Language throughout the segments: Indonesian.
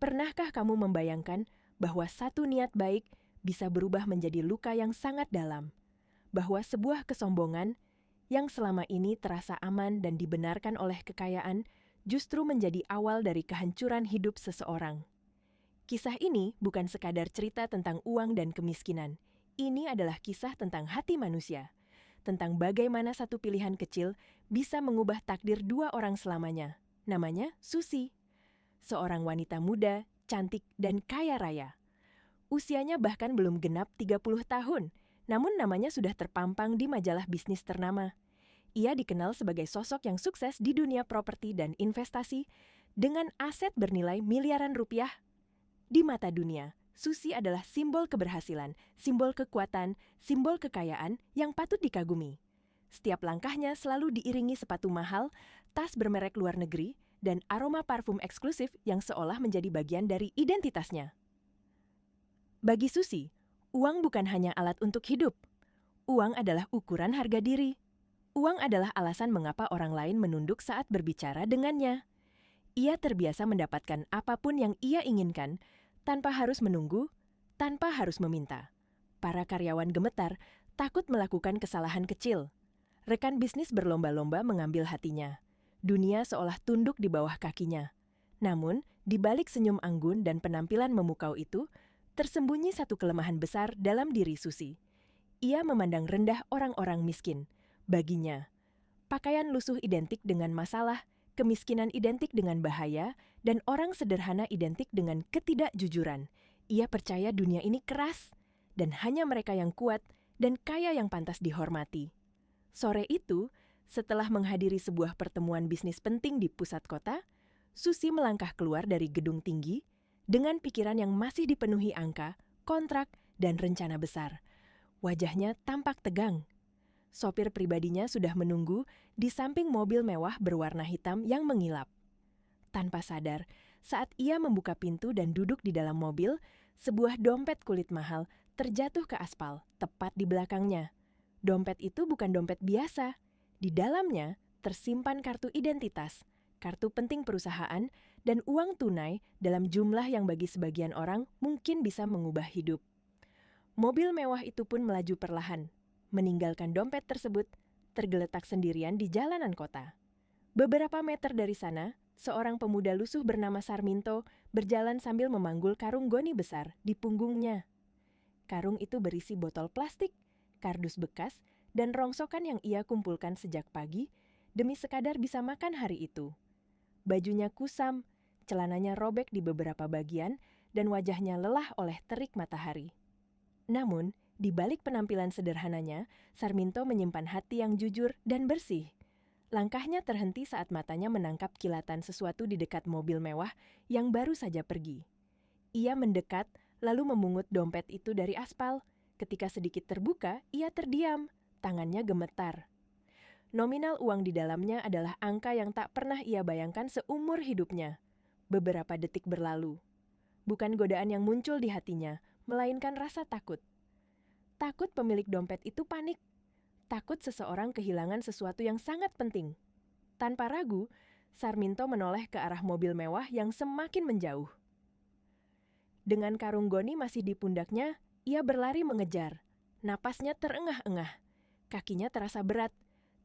Pernahkah kamu membayangkan bahwa satu niat baik bisa berubah menjadi luka yang sangat dalam? Bahwa sebuah kesombongan yang selama ini terasa aman dan dibenarkan oleh kekayaan justru menjadi awal dari kehancuran hidup seseorang. Kisah ini bukan sekadar cerita tentang uang dan kemiskinan. Ini adalah kisah tentang hati manusia, tentang bagaimana satu pilihan kecil bisa mengubah takdir dua orang selamanya. Namanya Susi, seorang wanita muda, cantik, dan kaya raya. Usianya bahkan belum genap 30 tahun, namun namanya sudah terpampang di majalah bisnis ternama. Ia dikenal sebagai sosok yang sukses di dunia properti dan investasi dengan aset bernilai miliaran rupiah. Di mata dunia, Susi adalah simbol keberhasilan, simbol kekuatan, simbol kekayaan yang patut dikagumi. Setiap langkahnya selalu diiringi sepatu mahal, tas bermerek luar negeri, dan aroma parfum eksklusif yang seolah menjadi bagian dari identitasnya. Bagi Susi, uang bukan hanya alat untuk hidup. Uang adalah ukuran harga diri. Uang adalah alasan mengapa orang lain menunduk saat berbicara dengannya. Ia terbiasa mendapatkan apapun yang ia inginkan, tanpa harus menunggu, tanpa harus meminta. Para karyawan gemetar, takut melakukan kesalahan kecil. Rekan bisnis berlomba-lomba mengambil hatinya. Dunia seolah tunduk di bawah kakinya. Namun, di balik senyum anggun dan penampilan memukau itu, tersembunyi satu kelemahan besar dalam diri Susi. Ia memandang rendah orang-orang miskin. Baginya, pakaian lusuh identik dengan masalah, kemiskinan identik dengan bahaya, dan orang sederhana identik dengan ketidakjujuran. Ia percaya dunia ini keras, dan hanya mereka yang kuat dan kaya yang pantas dihormati. Sore itu, setelah menghadiri sebuah pertemuan bisnis penting di pusat kota, Susi melangkah keluar dari gedung tinggi dengan pikiran yang masih dipenuhi angka, kontrak, dan rencana besar. Wajahnya tampak tegang. Sopir pribadinya sudah menunggu di samping mobil mewah berwarna hitam yang mengilap. Tanpa sadar, saat ia membuka pintu dan duduk di dalam mobil, sebuah dompet kulit mahal terjatuh ke aspal, tepat di belakangnya. Dompet itu bukan dompet biasa. Di dalamnya tersimpan kartu identitas, kartu penting perusahaan, dan uang tunai dalam jumlah yang bagi sebagian orang mungkin bisa mengubah hidup. Mobil mewah itu pun melaju perlahan, meninggalkan dompet tersebut tergeletak sendirian di jalanan kota. Beberapa meter dari sana, seorang pemuda lusuh bernama Sarminto berjalan sambil memanggul karung goni besar di punggungnya. Karung itu berisi botol plastik, kardus bekas, dan rongsokan yang ia kumpulkan sejak pagi demi sekadar bisa makan hari itu. Bajunya kusam, celananya robek di beberapa bagian, dan wajahnya lelah oleh terik matahari. Namun, di balik penampilan sederhananya, Sarminto menyimpan hati yang jujur dan bersih. Langkahnya terhenti saat matanya menangkap kilatan sesuatu di dekat mobil mewah yang baru saja pergi. Ia mendekat, lalu memungut dompet itu dari aspal. Ketika sedikit terbuka, ia terdiam, tangannya gemetar. Nominal uang di dalamnya adalah angka yang tak pernah ia bayangkan seumur hidupnya. Beberapa detik berlalu. Bukan godaan yang muncul di hatinya, melainkan rasa takut. Takut pemilik dompet itu panik. Takut seseorang kehilangan sesuatu yang sangat penting. Tanpa ragu, Sarminto menoleh ke arah mobil mewah yang semakin menjauh. Dengan karung goni masih di pundaknya, ia berlari mengejar. Napasnya terengah-engah. Kakinya terasa berat,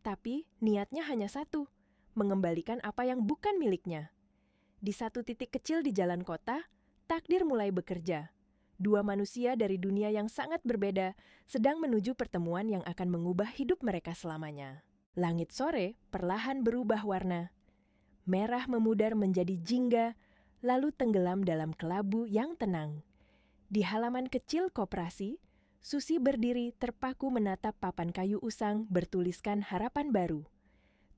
tapi niatnya hanya satu, mengembalikan apa yang bukan miliknya. Di satu titik kecil di jalan kota, takdir mulai bekerja. Dua manusia dari dunia yang sangat berbeda sedang menuju pertemuan yang akan mengubah hidup mereka selamanya. Langit sore perlahan berubah warna. Merah memudar menjadi jingga, lalu tenggelam dalam kelabu yang tenang. Di halaman kecil koperasi, Susi berdiri terpaku menatap papan kayu usang bertuliskan harapan baru.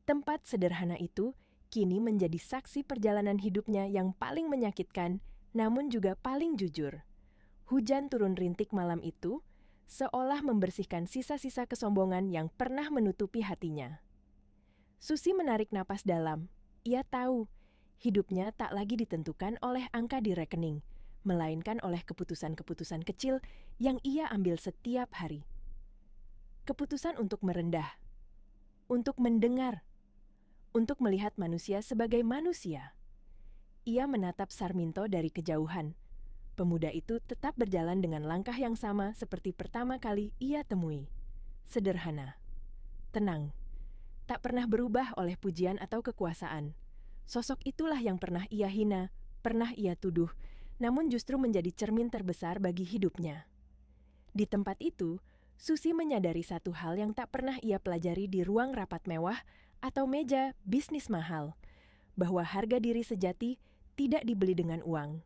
Tempat sederhana itu kini menjadi saksi perjalanan hidupnya yang paling menyakitkan, namun juga paling jujur. Hujan turun rintik malam itu, seolah membersihkan sisa-sisa kesombongan yang pernah menutupi hatinya. Susi menarik napas dalam. Ia tahu, hidupnya tak lagi ditentukan oleh angka di rekening, melainkan oleh keputusan-keputusan kecil yang ia ambil setiap hari. Keputusan untuk merendah, untuk mendengar, untuk melihat manusia sebagai manusia. Ia menatap Sarminto dari kejauhan. Pemuda itu tetap berjalan dengan langkah yang sama seperti pertama kali ia temui. Sederhana, tenang, tak pernah berubah oleh pujian atau kekuasaan. Sosok itulah yang pernah ia hina, pernah ia tuduh, namun justru menjadi cermin terbesar bagi hidupnya. Di tempat itu, Susi menyadari satu hal yang tak pernah ia pelajari di ruang rapat mewah atau meja bisnis mahal, bahwa harga diri sejati tidak dibeli dengan uang.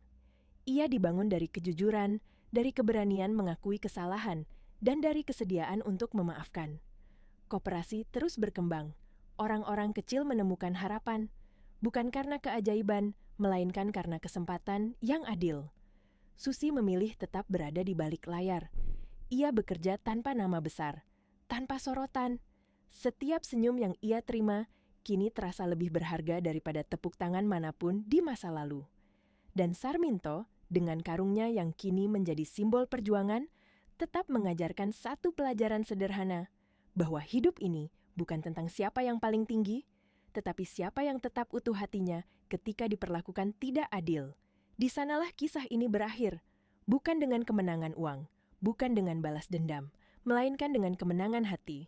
Ia dibangun dari kejujuran, dari keberanian mengakui kesalahan, dan dari kesediaan untuk memaafkan. Koperasi terus berkembang. Orang-orang kecil menemukan harapan, bukan karena keajaiban, melainkan karena kesempatan yang adil. Susi memilih tetap berada di balik layar. Ia bekerja tanpa nama besar, tanpa sorotan. Setiap senyum yang ia terima kini terasa lebih berharga daripada tepuk tangan manapun di masa lalu. Dan Sarminto, dengan karungnya yang kini menjadi simbol perjuangan, tetap mengajarkan satu pelajaran sederhana, bahwa hidup ini bukan tentang siapa yang paling tinggi, tetapi siapa yang tetap utuh hatinya ketika diperlakukan tidak adil. Di sanalah kisah ini berakhir, bukan dengan kemenangan uang, bukan dengan balas dendam, melainkan dengan kemenangan hati.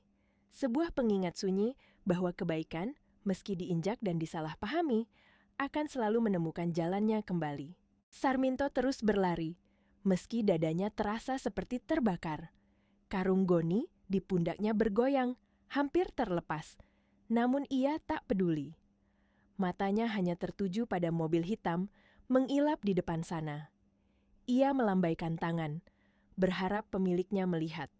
Sebuah pengingat sunyi bahwa kebaikan, meski diinjak dan disalahpahami, akan selalu menemukan jalannya kembali. Sarminto terus berlari, meski dadanya terasa seperti terbakar. Karung goni di pundaknya bergoyang, hampir terlepas, namun ia tak peduli. Matanya hanya tertuju pada mobil hitam, mengilap di depan sana. Ia melambaikan tangan, berharap pemiliknya melihat.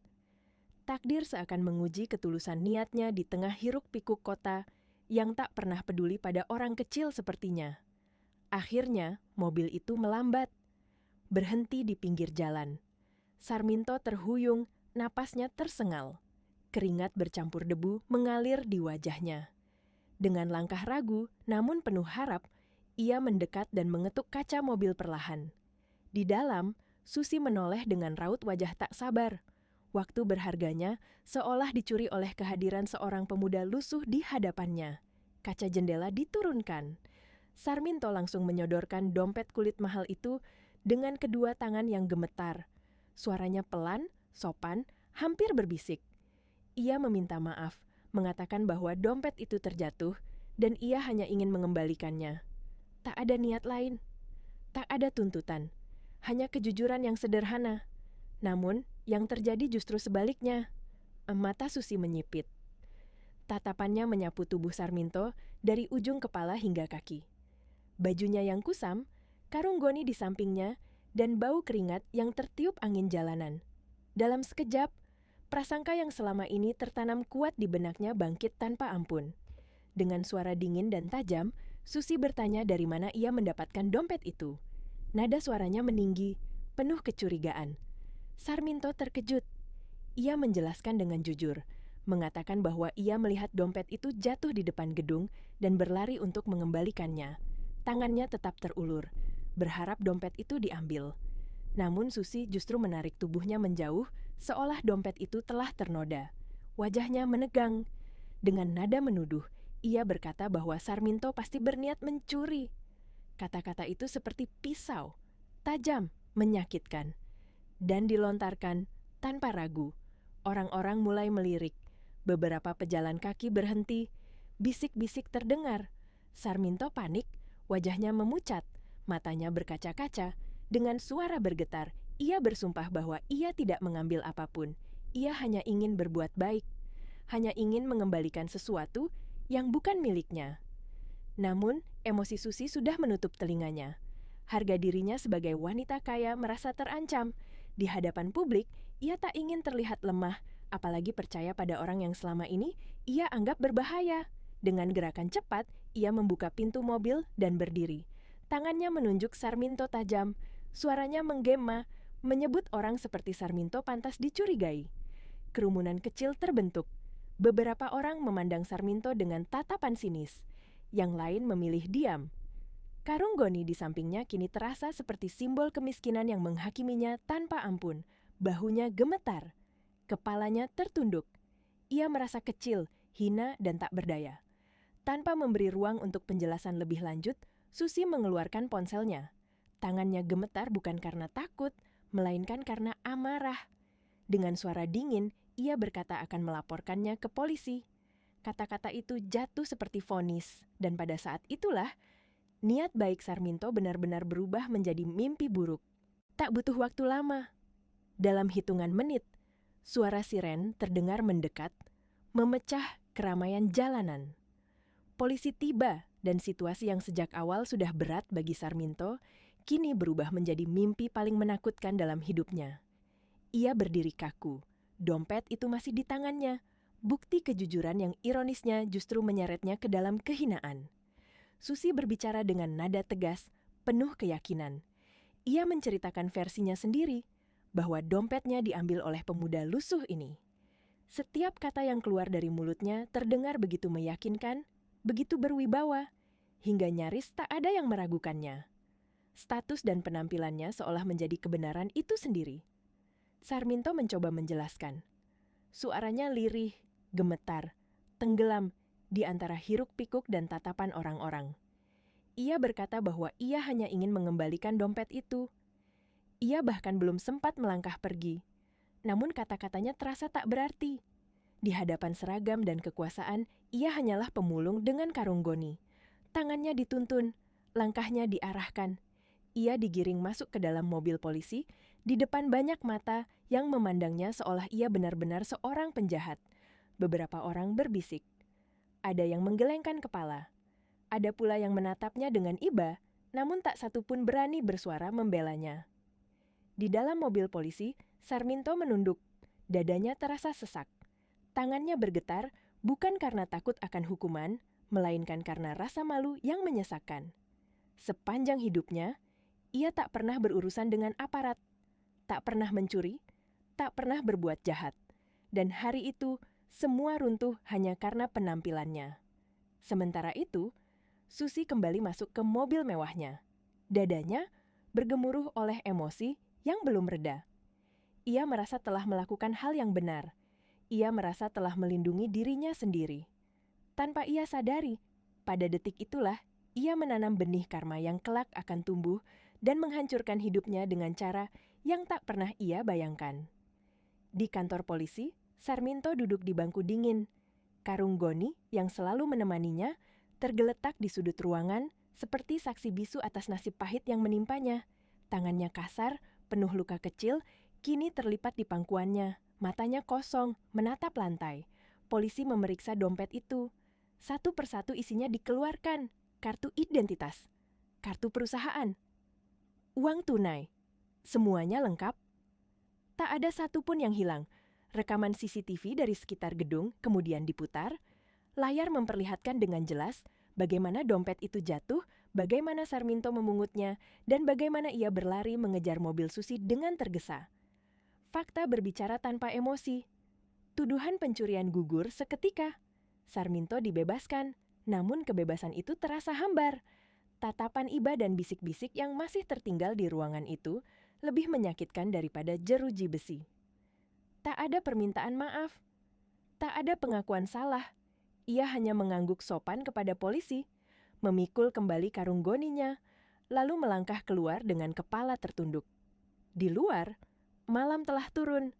Takdir seakan menguji ketulusan niatnya di tengah hiruk-pikuk kota yang tak pernah peduli pada orang kecil sepertinya. Akhirnya, mobil itu melambat, berhenti di pinggir jalan. Sarminto terhuyung, napasnya tersengal. Keringat bercampur debu mengalir di wajahnya. Dengan langkah ragu, namun penuh harap, ia mendekat dan mengetuk kaca mobil perlahan. Di dalam, Susi menoleh dengan raut wajah tak sabar. Waktu berharganya seolah dicuri oleh kehadiran seorang pemuda lusuh di hadapannya. Kaca jendela diturunkan. Sarminto langsung menyodorkan dompet kulit mahal itu dengan kedua tangan yang gemetar. Suaranya pelan, sopan, hampir berbisik. Ia meminta maaf, mengatakan bahwa dompet itu terjatuh dan ia hanya ingin mengembalikannya. Tak ada niat lain, tak ada tuntutan, hanya kejujuran yang sederhana. Namun, yang terjadi justru sebaliknya. Mata Susi menyipit. Tatapannya menyapu tubuh Sarminto dari ujung kepala hingga kaki. Bajunya yang kusam, karung goni di sampingnya, dan bau keringat yang tertiup angin jalanan. Dalam sekejap, prasangka yang selama ini tertanam kuat di benaknya bangkit tanpa ampun. Dengan suara dingin dan tajam, Susi bertanya dari mana ia mendapatkan dompet itu. Nada suaranya meninggi, penuh kecurigaan. Sarminto terkejut. Ia menjelaskan dengan jujur, mengatakan bahwa ia melihat dompet itu jatuh di depan gedung dan berlari untuk mengembalikannya. Tangannya tetap terulur, berharap dompet itu diambil. Namun Susi justru menarik tubuhnya menjauh, seolah dompet itu telah ternoda. Wajahnya menegang. Dengan nada menuduh, ia berkata bahwa Sarminto pasti berniat mencuri. Kata-kata itu seperti pisau, tajam, menyakitkan. Dan dilontarkan tanpa ragu. Orang-orang mulai melirik. Beberapa pejalan kaki berhenti. Bisik-bisik terdengar. Sarminto panik, wajahnya memucat, matanya berkaca-kaca. Dengan suara bergetar, ia bersumpah bahwa ia tidak mengambil apapun. Ia hanya ingin berbuat baik. Hanya ingin mengembalikan sesuatu yang bukan miliknya. Namun, emosi Susi sudah menutup telinganya. Harga dirinya sebagai wanita kaya merasa terancam. Di hadapan publik, ia tak ingin terlihat lemah, apalagi percaya pada orang yang selama ini ia anggap berbahaya. Dengan gerakan cepat, ia membuka pintu mobil dan berdiri. Tangannya menunjuk Sarminto tajam. Suaranya menggema, menyebut orang seperti Sarminto pantas dicurigai. Kerumunan kecil terbentuk. Beberapa orang memandang Sarminto dengan tatapan sinis. Yang lain memilih diam. Karung goni di sampingnya kini terasa seperti simbol kemiskinan yang menghakiminya tanpa ampun. Bahunya gemetar. Kepalanya tertunduk. Ia merasa kecil, hina, dan tak berdaya. Tanpa memberi ruang untuk penjelasan lebih lanjut, Susi mengeluarkan ponselnya. Tangannya gemetar bukan karena takut, melainkan karena amarah. Dengan suara dingin, ia berkata akan melaporkannya ke polisi. Kata-kata itu jatuh seperti vonis, dan pada saat itulah, niat baik Sarminto benar-benar berubah menjadi mimpi buruk. Tak butuh waktu lama. Dalam hitungan menit, suara siren terdengar mendekat, memecah keramaian jalanan. Polisi tiba dan situasi yang sejak awal sudah berat bagi Sarminto, kini berubah menjadi mimpi paling menakutkan dalam hidupnya. Ia berdiri kaku. Dompet itu masih di tangannya. Bukti kejujuran yang ironisnya justru menyeretnya ke dalam kehinaan. Susi berbicara dengan nada tegas, penuh keyakinan. Ia menceritakan versinya sendiri, bahwa dompetnya diambil oleh pemuda lusuh ini. Setiap kata yang keluar dari mulutnya terdengar begitu meyakinkan, begitu berwibawa, hingga nyaris tak ada yang meragukannya. Status dan penampilannya seolah menjadi kebenaran itu sendiri. Sarminto mencoba menjelaskan. Suaranya lirih, gemetar, tenggelam di antara hiruk-pikuk dan tatapan orang-orang. Ia berkata bahwa ia hanya ingin mengembalikan dompet itu. Ia bahkan belum sempat melangkah pergi. Namun kata-katanya terasa tak berarti. Di hadapan seragam dan kekuasaan, ia hanyalah pemulung dengan karung goni. Tangannya dituntun, langkahnya diarahkan. Ia digiring masuk ke dalam mobil polisi, di depan banyak mata yang memandangnya seolah ia benar-benar seorang penjahat. Beberapa orang berbisik. Ada yang menggelengkan kepala. Ada pula yang menatapnya dengan iba, namun tak satu pun berani bersuara membelanya. Di dalam mobil polisi, Sarminto menunduk. Dadanya terasa sesak. Tangannya bergetar bukan karena takut akan hukuman, melainkan karena rasa malu yang menyesakkan. Sepanjang hidupnya, ia tak pernah berurusan dengan aparat, tak pernah mencuri, tak pernah berbuat jahat. Dan hari itu, semua runtuh hanya karena penampilannya. Sementara itu, Susi kembali masuk ke mobil mewahnya. Dadanya bergemuruh oleh emosi yang belum reda. Ia merasa telah melakukan hal yang benar. Ia merasa telah melindungi dirinya sendiri. Tanpa ia sadari, pada detik itulah ia menanam benih karma yang kelak akan tumbuh dan menghancurkan hidupnya dengan cara yang tak pernah ia bayangkan. Di kantor polisi, Sarminto duduk di bangku dingin. Karung goni yang selalu menemaninya tergeletak di sudut ruangan seperti saksi bisu atas nasib pahit yang menimpanya. Tangannya kasar, penuh luka kecil, kini terlipat di pangkuannya. Matanya kosong, menatap lantai. Polisi memeriksa dompet itu. Satu persatu isinya dikeluarkan. Kartu identitas, kartu perusahaan, uang tunai. Semuanya lengkap. Tak ada satupun yang hilang. Rekaman CCTV dari sekitar gedung kemudian diputar. Layar memperlihatkan dengan jelas bagaimana dompet itu jatuh, bagaimana Sarminto memungutnya, dan bagaimana ia berlari mengejar mobil Susi dengan tergesa. Fakta berbicara tanpa emosi. Tuduhan pencurian gugur seketika. Sarminto dibebaskan, namun kebebasan itu terasa hambar. Tatapan iba dan bisik-bisik yang masih tertinggal di ruangan itu lebih menyakitkan daripada jeruji besi. Tak ada permintaan maaf. Tak ada pengakuan salah. Ia hanya mengangguk sopan kepada polisi, memikul kembali karung goninya, lalu melangkah keluar dengan kepala tertunduk. Di luar, malam telah turun.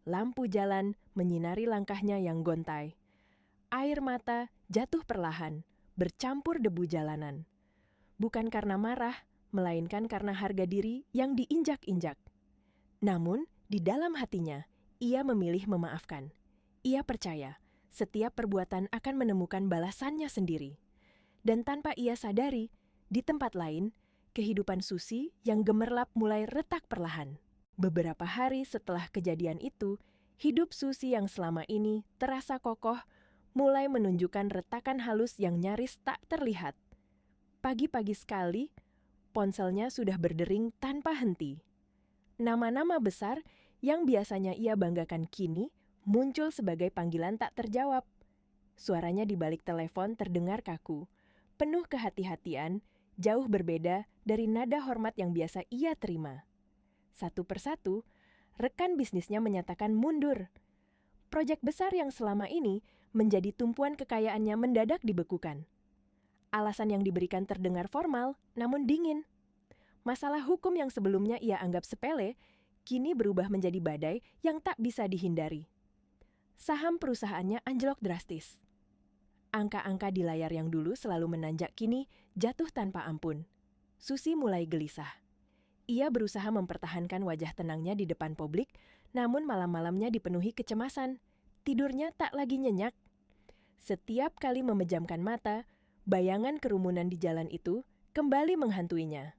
Lampu jalan menyinari langkahnya yang gontai. Air mata jatuh perlahan, bercampur debu jalanan. Bukan karena marah, melainkan karena harga diri yang diinjak-injak. Namun, di dalam hatinya, ia memilih memaafkan. Ia percaya, setiap perbuatan akan menemukan balasannya sendiri. Dan tanpa ia sadari, di tempat lain, kehidupan Susi yang gemerlap mulai retak perlahan. Beberapa hari setelah kejadian itu, hidup Susi yang selama ini terasa kokoh, mulai menunjukkan retakan halus yang nyaris tak terlihat. Pagi-pagi sekali, ponselnya sudah berdering tanpa henti. Nama-nama besar yang biasanya ia banggakan kini muncul sebagai panggilan tak terjawab. Suaranya di balik telepon terdengar kaku, penuh kehati-hatian, jauh berbeda dari nada hormat yang biasa ia terima. Satu persatu, rekan bisnisnya menyatakan mundur. Proyek besar yang selama ini menjadi tumpuan kekayaannya mendadak dibekukan. Alasan yang diberikan terdengar formal, namun dingin. Masalah hukum yang sebelumnya ia anggap sepele, kini berubah menjadi badai yang tak bisa dihindari. Saham perusahaannya anjlok drastis. Angka-angka di layar yang dulu selalu menanjak kini jatuh tanpa ampun. Susi mulai gelisah. Ia berusaha mempertahankan wajah tenangnya di depan publik, namun malam-malamnya dipenuhi kecemasan. Tidurnya tak lagi nyenyak. Setiap kali memejamkan mata, bayangan kerumunan di jalan itu kembali menghantuinya.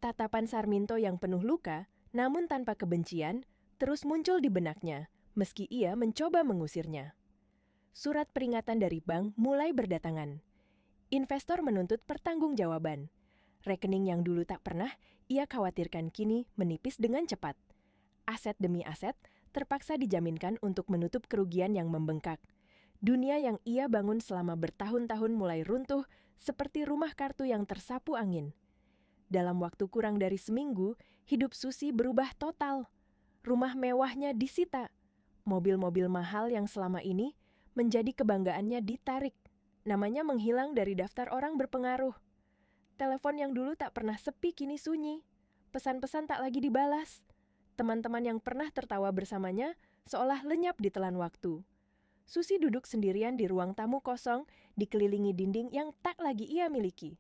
Tatapan Sarminto yang penuh luka, namun tanpa kebencian, terus muncul di benaknya, meski ia mencoba mengusirnya. Surat peringatan dari bank mulai berdatangan. Investor menuntut pertanggungjawaban. Rekening yang dulu tak pernah, ia khawatirkan kini menipis dengan cepat. Aset demi aset terpaksa dijaminkan untuk menutup kerugian yang membengkak. Dunia yang ia bangun selama bertahun-tahun mulai runtuh seperti rumah kartu yang tersapu angin. Dalam waktu kurang dari seminggu, hidup Susi berubah total. Rumah mewahnya disita. Mobil-mobil mahal yang selama ini menjadi kebanggaannya ditarik. Namanya menghilang dari daftar orang berpengaruh. Telepon yang dulu tak pernah sepi kini sunyi. Pesan-pesan tak lagi dibalas. Teman-teman yang pernah tertawa bersamanya seolah lenyap ditelan waktu. Susi duduk sendirian di ruang tamu kosong, dikelilingi dinding yang tak lagi ia miliki.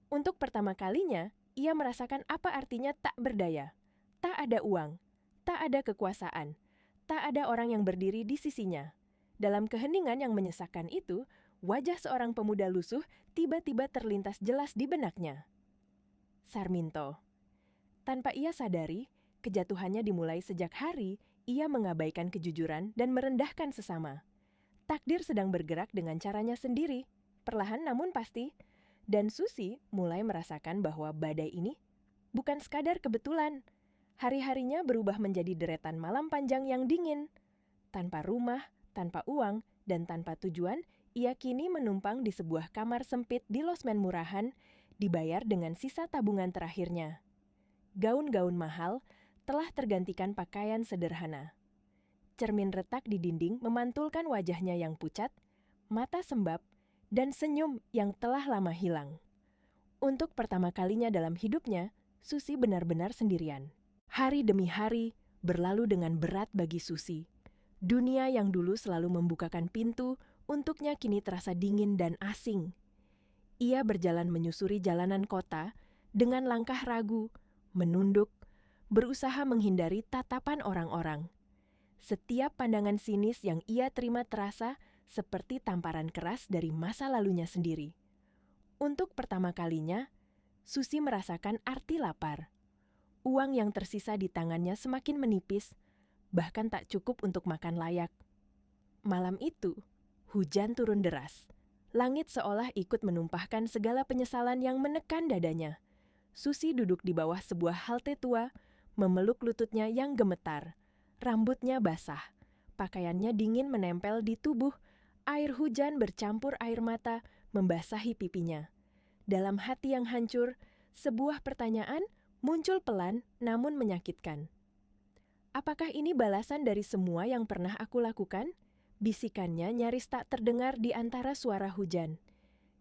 Untuk pertama kalinya, ia merasakan apa artinya tak berdaya. Tak ada uang, tak ada kekuasaan, tak ada orang yang berdiri di sisinya. Dalam keheningan yang menyesakkan itu, wajah seorang pemuda lusuh tiba-tiba terlintas jelas di benaknya. Sarminto. Tanpa ia sadari, kejatuhannya dimulai sejak hari ia mengabaikan kejujuran dan merendahkan sesama. Takdir sedang bergerak dengan caranya sendiri, perlahan namun pasti, dan Susi mulai merasakan bahwa badai ini bukan sekadar kebetulan. Hari-harinya berubah menjadi deretan malam panjang yang dingin. Tanpa rumah, tanpa uang, dan tanpa tujuan, ia kini menumpang di sebuah kamar sempit di losmen murahan, dibayar dengan sisa tabungan terakhirnya. Gaun-gaun mahal telah tergantikan pakaian sederhana. Cermin retak di dinding memantulkan wajahnya yang pucat, mata sembab, dan senyum yang telah lama hilang. Untuk pertama kalinya dalam hidupnya, Susi benar-benar sendirian. Hari demi hari berlalu dengan berat bagi Susi. Dunia yang dulu selalu membukakan pintu untuknya kini terasa dingin dan asing. Ia berjalan menyusuri jalanan kota dengan langkah ragu, menunduk, berusaha menghindari tatapan orang-orang. Setiap pandangan sinis yang ia terima terasa seperti tamparan keras dari masa lalunya sendiri. Untuk pertama kalinya, Susi merasakan arti lapar. Uang yang tersisa di tangannya semakin menipis, bahkan tak cukup untuk makan layak. Malam itu, hujan turun deras. Langit seolah ikut menumpahkan segala penyesalan yang menekan dadanya. Susi duduk di bawah sebuah halte tua, memeluk lututnya yang gemetar. Rambutnya basah, pakaiannya dingin menempel di tubuh, air hujan bercampur air mata membasahi pipinya. Dalam hati yang hancur, sebuah pertanyaan muncul pelan namun menyakitkan. Apakah ini balasan dari semua yang pernah aku lakukan? Bisikannya nyaris tak terdengar di antara suara hujan.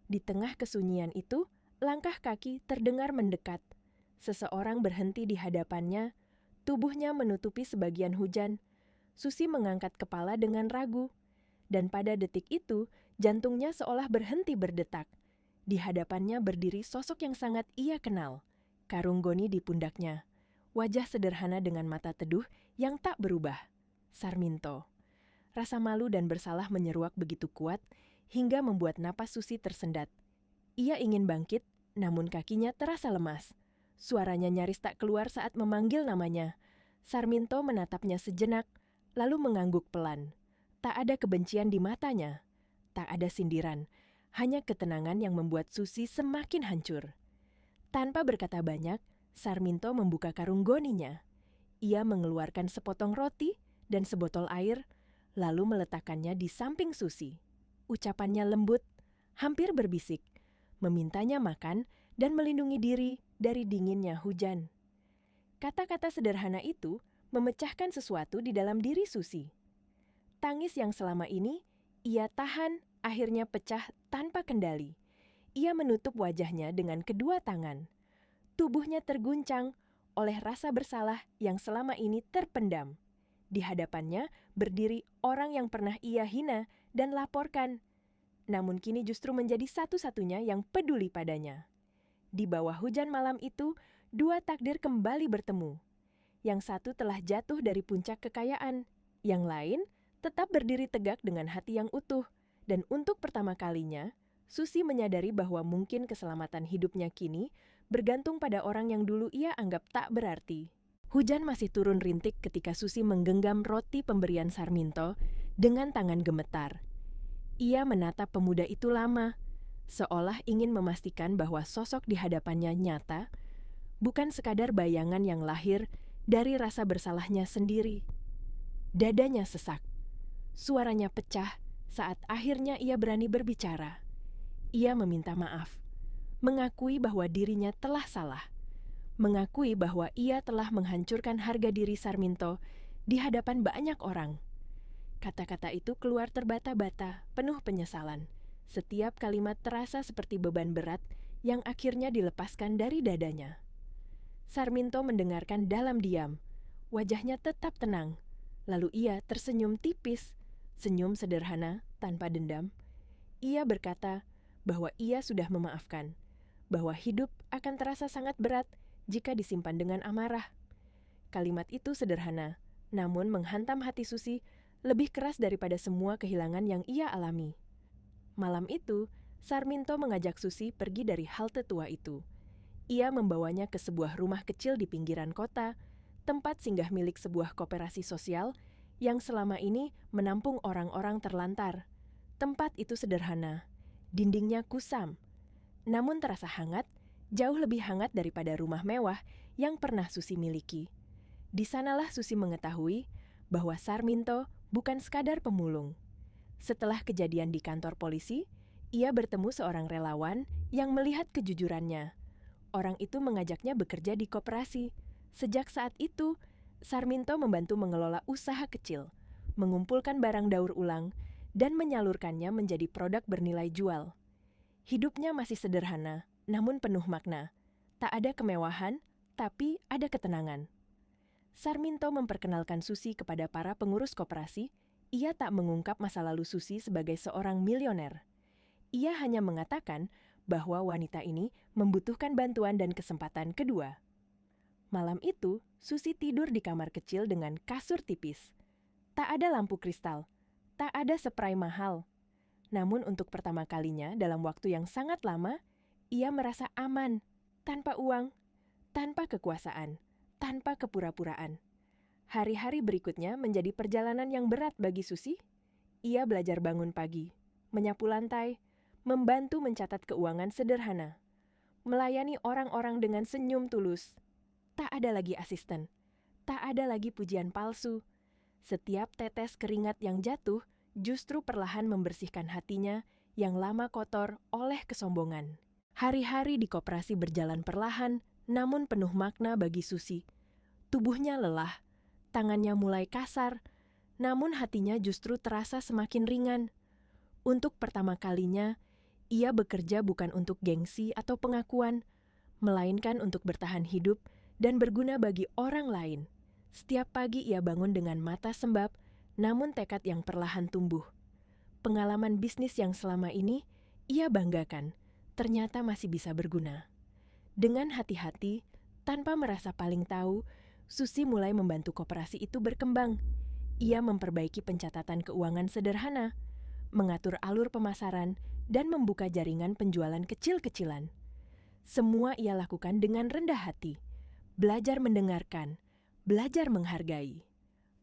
Di tengah kesunyian itu, langkah kaki terdengar mendekat. Seseorang berhenti di hadapannya, tubuhnya menutupi sebagian hujan. Susi mengangkat kepala dengan ragu. Dan pada detik itu, jantungnya seolah berhenti berdetak. Di hadapannya berdiri sosok yang sangat ia kenal. Karung goni di pundaknya. Wajah sederhana dengan mata teduh yang tak berubah. Sarminto. Rasa malu dan bersalah menyeruak begitu kuat hingga membuat napas Susi tersendat. Ia ingin bangkit, namun kakinya terasa lemas. Suaranya nyaris tak keluar saat memanggil namanya. Sarminto menatapnya sejenak, lalu mengangguk pelan. Tak ada kebencian di matanya. Tak ada sindiran, hanya ketenangan yang membuat Susi semakin hancur. Tanpa berkata banyak, Sarminto membuka karung goninya. Ia mengeluarkan sepotong roti dan sebotol air, lalu meletakkannya di samping Susi. Ucapannya lembut, hampir berbisik, memintanya makan dan melindungi diri dari dinginnya hujan. Kata-kata sederhana itu memecahkan sesuatu di dalam diri Susi. Tangis yang selama ini ia tahan akhirnya pecah tanpa kendali. Ia menutup wajahnya dengan kedua tangan. Tubuhnya terguncang oleh rasa bersalah yang selama ini terpendam. Di hadapannya berdiri orang yang pernah ia hina dan laporkan, namun kini justru menjadi satu-satunya yang peduli padanya. Di bawah hujan malam itu, dua takdir kembali bertemu. Yang satu telah jatuh dari puncak kekayaan, yang lain tetap berdiri tegak dengan hati yang utuh. Dan untuk pertama kalinya, Susi menyadari bahwa mungkin keselamatan hidupnya kini bergantung pada orang yang dulu ia anggap tak berarti. Hujan masih turun rintik ketika Susi menggenggam roti pemberian Sarminto dengan tangan gemetar. Ia menatap pemuda itu lama, seolah ingin memastikan bahwa sosok di hadapannya nyata, bukan sekadar bayangan yang lahir dari rasa bersalahnya sendiri. Dadanya sesak. Suaranya pecah saat akhirnya ia berani berbicara. Ia meminta maaf, mengakui bahwa dirinya telah salah, mengakui bahwa ia telah menghancurkan harga diri Sarminto di hadapan banyak orang. Kata-kata itu keluar terbata-bata, penuh penyesalan. Setiap kalimat terasa seperti beban berat yang akhirnya dilepaskan dari dadanya. Sarminto mendengarkan dalam diam. Wajahnya tetap tenang. Lalu ia tersenyum tipis, senyum sederhana tanpa dendam. Ia berkata bahwa ia sudah memaafkan, bahwa hidup akan terasa sangat berat jika disimpan dengan amarah. Kalimat itu sederhana, namun menghantam hati Susi lebih keras daripada semua kehilangan yang ia alami. Malam itu, Sarminto mengajak Susi pergi dari halte tua itu. Ia membawanya ke sebuah rumah kecil di pinggiran kota, tempat singgah milik sebuah koperasi sosial yang selama ini menampung orang-orang terlantar. Tempat itu sederhana, dindingnya kusam, namun terasa hangat, jauh lebih hangat daripada rumah mewah yang pernah Susi miliki. Di sanalah Susi mengetahui bahwa Sarminto bukan sekadar pemulung. Setelah kejadian di kantor polisi, ia bertemu seorang relawan yang melihat kejujurannya. Orang itu mengajaknya bekerja di koperasi. Sejak saat itu, Sarminto membantu mengelola usaha kecil, mengumpulkan barang daur ulang, dan menyalurkannya menjadi produk bernilai jual. Hidupnya masih sederhana, namun penuh makna. Tak ada kemewahan, tapi ada ketenangan. Sarminto memperkenalkan Susi kepada para pengurus koperasi. Ia tak mengungkap masa lalu Susi sebagai seorang milioner. Ia hanya mengatakan bahwa wanita ini membutuhkan bantuan dan kesempatan kedua. Malam itu, Susi tidur di kamar kecil dengan kasur tipis. Tak ada lampu kristal, tak ada spray mahal. Namun untuk pertama kalinya dalam waktu yang sangat lama, ia merasa aman, tanpa uang, tanpa kekuasaan, tanpa kepura-puraan. Hari-hari berikutnya menjadi perjalanan yang berat bagi Susi. Ia belajar bangun pagi, menyapu lantai, membantu mencatat keuangan sederhana, melayani orang-orang dengan senyum tulus. Tak ada lagi asisten, tak ada lagi pujian palsu. Setiap tetes keringat yang jatuh justru perlahan membersihkan hatinya yang lama kotor oleh kesombongan. Hari-hari di koperasi berjalan perlahan, namun penuh makna bagi Susi. Tubuhnya lelah, tangannya mulai kasar, namun hatinya justru terasa semakin ringan. Untuk pertama kalinya, ia bekerja bukan untuk gengsi atau pengakuan, melainkan untuk bertahan hidup dan berguna bagi orang lain. Setiap pagi ia bangun dengan mata sembab, namun tekad yang perlahan tumbuh. Pengalaman bisnis yang selama ini ia banggakan, ternyata masih bisa berguna. Dengan hati-hati, tanpa merasa paling tahu, Susi mulai membantu koperasi itu berkembang. Ia memperbaiki pencatatan keuangan sederhana, mengatur alur pemasaran, dan membuka jaringan penjualan kecil-kecilan. Semua ia lakukan dengan rendah hati, belajar mendengarkan, belajar menghargai.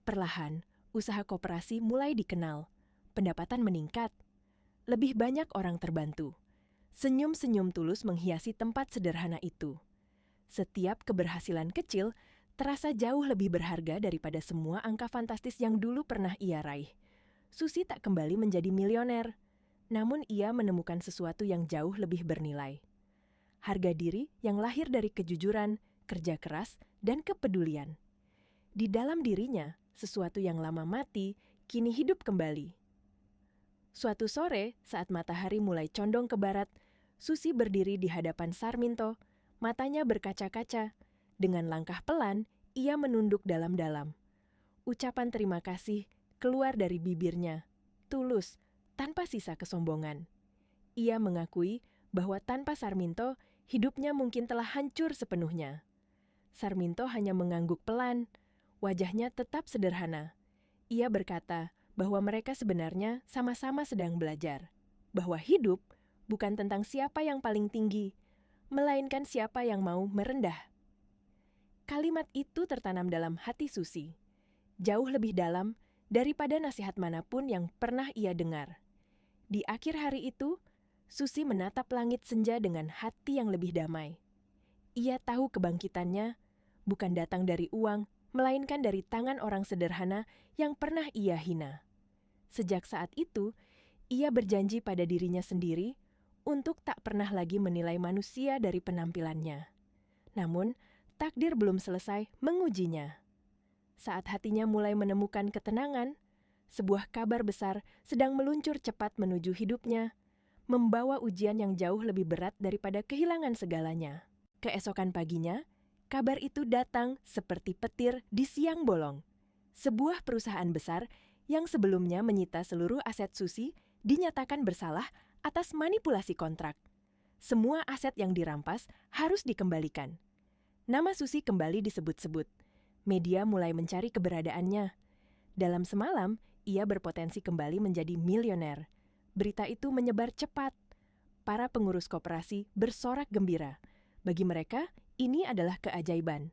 Perlahan, usaha koperasi mulai dikenal, pendapatan meningkat, lebih banyak orang terbantu. Senyum-senyum tulus menghiasi tempat sederhana itu. Setiap keberhasilan kecil terasa jauh lebih berharga daripada semua angka fantastis yang dulu pernah ia raih. Susi tak kembali menjadi milioner, namun ia menemukan sesuatu yang jauh lebih bernilai. Harga diri yang lahir dari kejujuran, kerja keras, dan kepedulian. Di dalam dirinya, sesuatu yang lama mati, kini hidup kembali. Suatu sore, saat matahari mulai condong ke barat, Susi berdiri di hadapan Sarminto, matanya berkaca-kaca. Dengan langkah pelan, ia menunduk dalam-dalam. Ucapan terima kasih keluar dari bibirnya, tulus, tanpa sisa kesombongan. Ia mengakui bahwa tanpa Sarminto, hidupnya mungkin telah hancur sepenuhnya. Sarminto hanya mengangguk pelan, wajahnya tetap sederhana. Ia berkata bahwa mereka sebenarnya sama-sama sedang belajar, bahwa hidup bukan tentang siapa yang paling tinggi, melainkan siapa yang mau merendah. Kalimat itu tertanam dalam hati Susi, jauh lebih dalam daripada nasihat manapun yang pernah ia dengar. Di akhir hari itu, Susi menatap langit senja dengan hati yang lebih damai. Ia tahu kebangkitannya bukan datang dari uang, melainkan dari tangan orang sederhana yang pernah ia hina. Sejak saat itu, ia berjanji pada dirinya sendiri untuk tak pernah lagi menilai manusia dari penampilannya. Namun, takdir belum selesai mengujinya. Saat hatinya mulai menemukan ketenangan, sebuah kabar besar sedang meluncur cepat menuju hidupnya, membawa ujian yang jauh lebih berat daripada kehilangan segalanya. Keesokan paginya, kabar itu datang seperti petir di siang bolong. Sebuah perusahaan besar yang sebelumnya menyita seluruh aset Susi dinyatakan bersalah atas manipulasi kontrak. Semua aset yang dirampas harus dikembalikan. Nama Susi kembali disebut-sebut. Media mulai mencari keberadaannya. Dalam semalam, ia berpotensi kembali menjadi milioner. Berita itu menyebar cepat. Para pengurus koperasi bersorak gembira. Bagi mereka, ini adalah keajaiban.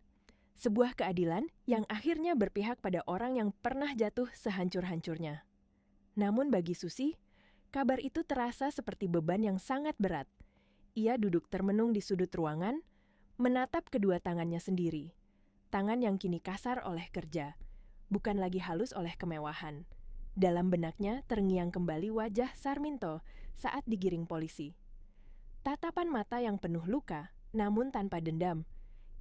Sebuah keadilan yang akhirnya berpihak pada orang yang pernah jatuh sehancur-hancurnya. Namun bagi Susi, kabar itu terasa seperti beban yang sangat berat. Ia duduk termenung di sudut ruangan, menatap kedua tangannya sendiri. Tangan yang kini kasar oleh kerja, bukan lagi halus oleh kemewahan. Dalam benaknya terngiang kembali wajah Sarminto saat digiring polisi. Tatapan mata yang penuh luka, namun tanpa dendam.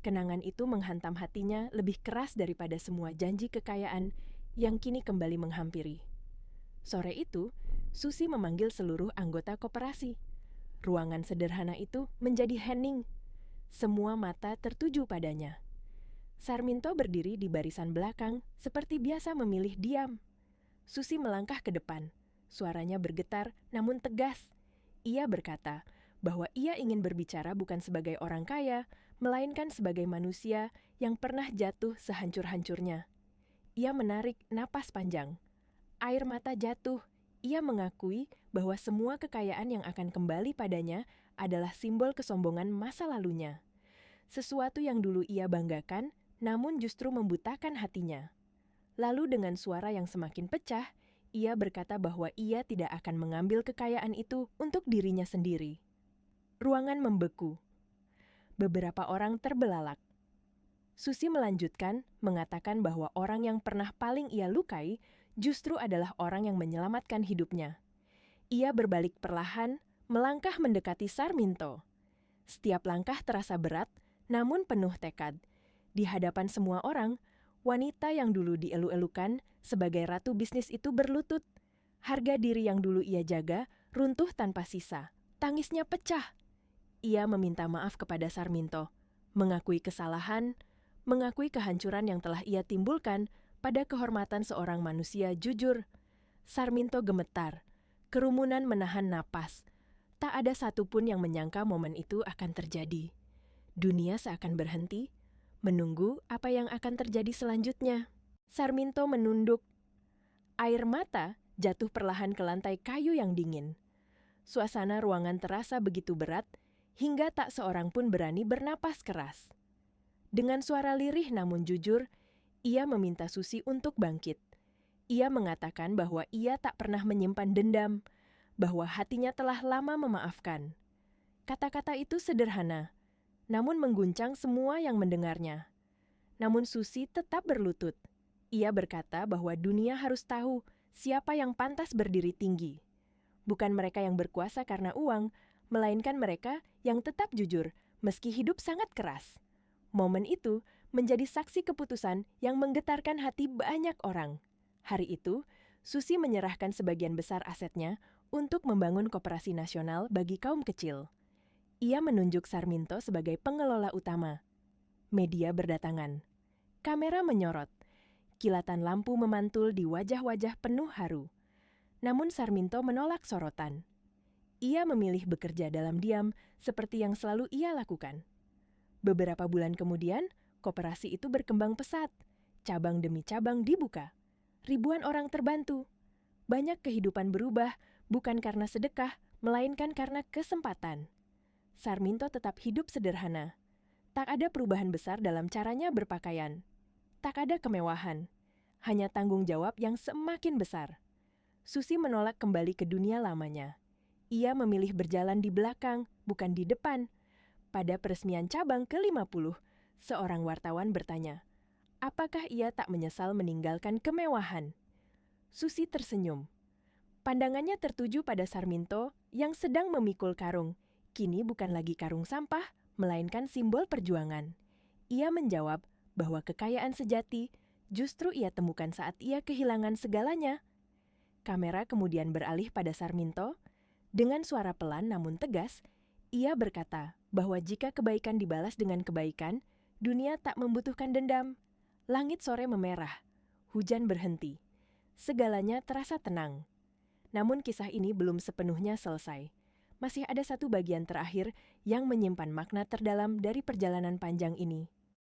Kenangan itu menghantam hatinya lebih keras daripada semua janji kekayaan yang kini kembali menghampiri. Sore itu, Susi memanggil seluruh anggota koperasi. Ruangan sederhana itu menjadi hening. Semua mata tertuju padanya. Sarminto berdiri di barisan belakang, seperti biasa memilih diam. Susi melangkah ke depan. Suaranya bergetar, namun tegas. Ia berkata bahwa ia ingin berbicara bukan sebagai orang kaya, melainkan sebagai manusia yang pernah jatuh sehancur-hancurnya. Ia menarik napas panjang. Air mata jatuh. Ia mengakui bahwa semua kekayaan yang akan kembali padanya adalah simbol kesombongan masa lalunya. Sesuatu yang dulu ia banggakan, namun justru membutakan hatinya. Lalu dengan suara yang semakin pecah, ia berkata bahwa ia tidak akan mengambil kekayaan itu untuk dirinya sendiri. Ruangan membeku. Beberapa orang terbelalak. Susi melanjutkan, mengatakan bahwa orang yang pernah paling ia lukai justru adalah orang yang menyelamatkan hidupnya. Ia berbalik perlahan, melangkah mendekati Sarminto. Setiap langkah terasa berat, namun penuh tekad. Di hadapan semua orang, wanita yang dulu dielu-elukan sebagai ratu bisnis itu berlutut. Harga diri yang dulu ia jaga runtuh tanpa sisa. Tangisnya pecah. Ia meminta maaf kepada Sarminto, mengakui kesalahan, mengakui kehancuran yang telah ia timbulkan pada kehormatan seorang manusia jujur. Sarminto gemetar. Kerumunan menahan napas. Tak ada satupun yang menyangka momen itu akan terjadi. Dunia seakan berhenti, menunggu apa yang akan terjadi selanjutnya. Sarminto menunduk. Air mata jatuh perlahan ke lantai kayu yang dingin. Suasana ruangan terasa begitu berat, hingga tak seorang pun berani bernapas keras. Dengan suara lirih namun jujur, ia meminta Susi untuk bangkit. Ia mengatakan bahwa ia tak pernah menyimpan dendam, bahwa hatinya telah lama memaafkan. Kata-kata itu sederhana, namun mengguncang semua yang mendengarnya. Namun Susi tetap berlutut. Ia berkata bahwa dunia harus tahu siapa yang pantas berdiri tinggi. Bukan mereka yang berkuasa karena uang, melainkan mereka yang tetap jujur meski hidup sangat keras. Momen itu menjadi saksi keputusan yang menggetarkan hati banyak orang. Hari itu, Susi menyerahkan sebagian besar asetnya untuk membangun koperasi nasional bagi kaum kecil. Ia menunjuk Sarminto sebagai pengelola utama. Media berdatangan. Kamera menyorot. Kilatan lampu memantul di wajah-wajah penuh haru. Namun Sarminto menolak sorotan. Ia memilih bekerja dalam diam seperti yang selalu ia lakukan. Beberapa bulan kemudian, koperasi itu berkembang pesat. Cabang demi cabang dibuka. Ribuan orang terbantu. Banyak kehidupan berubah bukan karena sedekah, melainkan karena kesempatan. Sarminto tetap hidup sederhana. Tak ada perubahan besar dalam caranya berpakaian. Tak ada kemewahan. Hanya tanggung jawab yang semakin besar. Susi menolak kembali ke dunia lamanya. Ia memilih berjalan di belakang, bukan di depan. Pada peresmian cabang ke-50, seorang wartawan bertanya, apakah ia tak menyesal meninggalkan kemewahan? Susi tersenyum. Pandangannya tertuju pada Sarminto yang sedang memikul karung. Kini bukan lagi karung sampah, melainkan simbol perjuangan. Ia menjawab bahwa kekayaan sejati justru ia temukan saat ia kehilangan segalanya. Kamera kemudian beralih pada Sarminto. Dengan suara pelan namun tegas, ia berkata bahwa jika kebaikan dibalas dengan kebaikan, dunia tak membutuhkan dendam. Langit sore memerah, hujan berhenti. Segalanya terasa tenang. Namun kisah ini belum sepenuhnya selesai. Masih ada satu bagian terakhir yang menyimpan makna terdalam dari perjalanan panjang ini.